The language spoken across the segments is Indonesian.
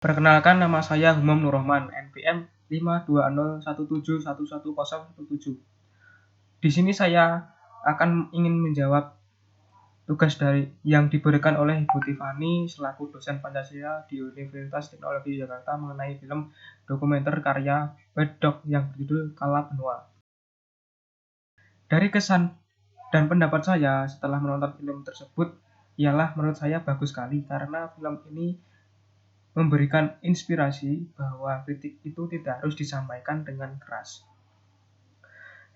Perkenalkan, nama saya Humam Nurrohman, NPM 52017111017. Di sini saya akan ingin menjawab tugas yang diberikan oleh Ibu Tiffany selaku dosen Pancasila di Universitas Teknologi Yogyakarta mengenai film dokumenter karya Wedok yang berjudul Kala Benua. Dari kesan dan pendapat saya setelah menonton film tersebut ialah menurut saya bagus sekali karena film ini memberikan inspirasi bahwa kritik itu tidak harus disampaikan dengan keras.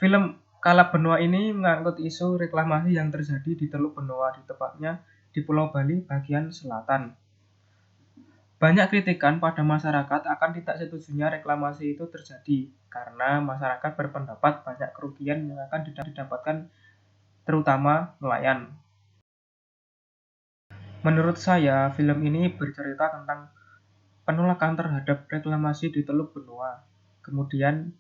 Film Kala Benua ini mengangkut isu reklamasi yang terjadi di Teluk Benoa, tepatnya di Pulau Bali bagian selatan. Banyak kritikan pada masyarakat akan tidak setujunya reklamasi itu terjadi karena masyarakat berpendapat banyak kerugian yang akan didapatkan terutama nelayan. Menurut saya, film ini bercerita tentang penolakan terhadap reklamasi di Teluk Benoa, kemudian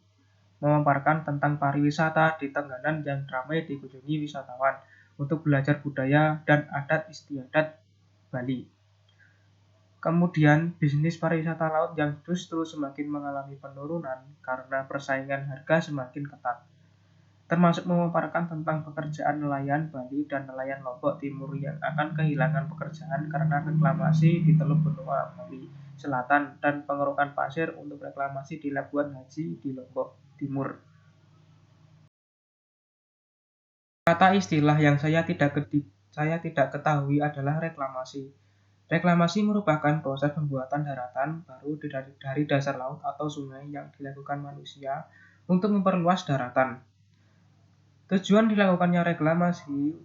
memaparkan tentang pariwisata di Tenganan yang ramai dikunjungi wisatawan untuk belajar budaya dan adat istiadat Bali. Kemudian bisnis pariwisata laut yang justru semakin mengalami penurunan karena persaingan harga semakin ketat, termasuk memaparkan tentang pekerjaan nelayan Bali dan nelayan Lombok Timur yang akan kehilangan pekerjaan karena reklamasi di Teluk Benoa, Bali Selatan, dan pengerukan pasir untuk reklamasi di Labuan Haji di Lombok Timur. Kata istilah yang saya tidak ketahui adalah reklamasi. Reklamasi merupakan proses pembuatan daratan baru dari dasar laut atau sungai yang dilakukan manusia untuk memperluas daratan. Tujuan dilakukannya reklamasi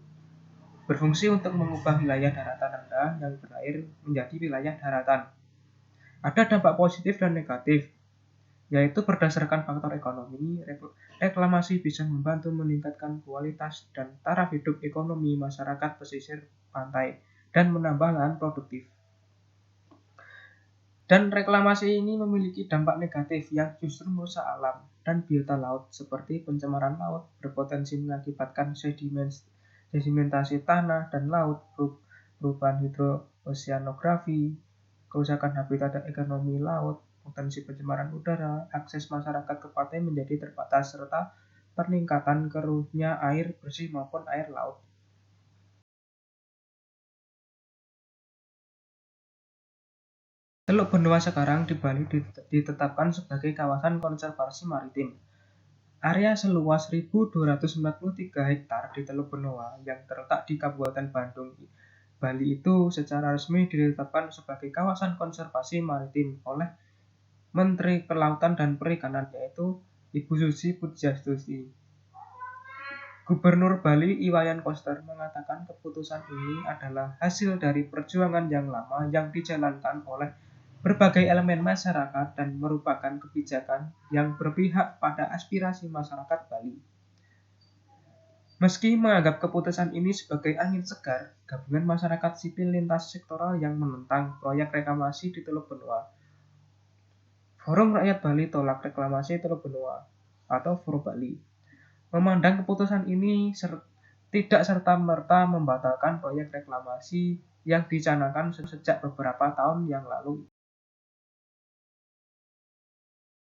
berfungsi untuk mengubah wilayah daratan rendah yang berair menjadi wilayah daratan. Ada dampak positif dan negatif, yaitu berdasarkan faktor ekonomi. Reklamasi bisa membantu meningkatkan kualitas dan taraf hidup ekonomi masyarakat pesisir pantai dan menambah lahan produktif. Dan reklamasi ini memiliki dampak negatif yang justru merusak alam dan biota laut seperti pencemaran laut, berpotensi mengakibatkan sedimentasi tanah dan laut, perubahan hidrooceanografi, kerusakan habitat dan ekonomi laut, potensi pencemaran udara, akses masyarakat ke pantai menjadi terbatas, serta peningkatan keruhnya air bersih maupun air laut. Teluk Benoa sekarang di Bali ditetapkan sebagai kawasan konservasi maritim. Area seluas 1.293 hektar di Teluk Benoa yang terletak di Kabupaten Bandung, Bali itu secara resmi ditetapkan sebagai kawasan konservasi maritim oleh Menteri Kelautan dan Perikanan, yaitu Ibu Susi Pujiastuti. Gubernur Bali Iwayan Koster mengatakan keputusan ini adalah hasil dari perjuangan yang lama yang dijalankan oleh berbagai elemen masyarakat dan merupakan kebijakan yang berpihak pada aspirasi masyarakat Bali. Meski menganggap keputusan ini sebagai angin segar, gabungan masyarakat sipil lintas sektoral yang menentang proyek reklamasi di Teluk Benoa, Forum Rakyat Bali Tolak Reklamasi Teluk Benoa atau Forbali, memandang keputusan ini tidak serta-merta membatalkan proyek reklamasi yang dicanangkan sejak beberapa tahun yang lalu.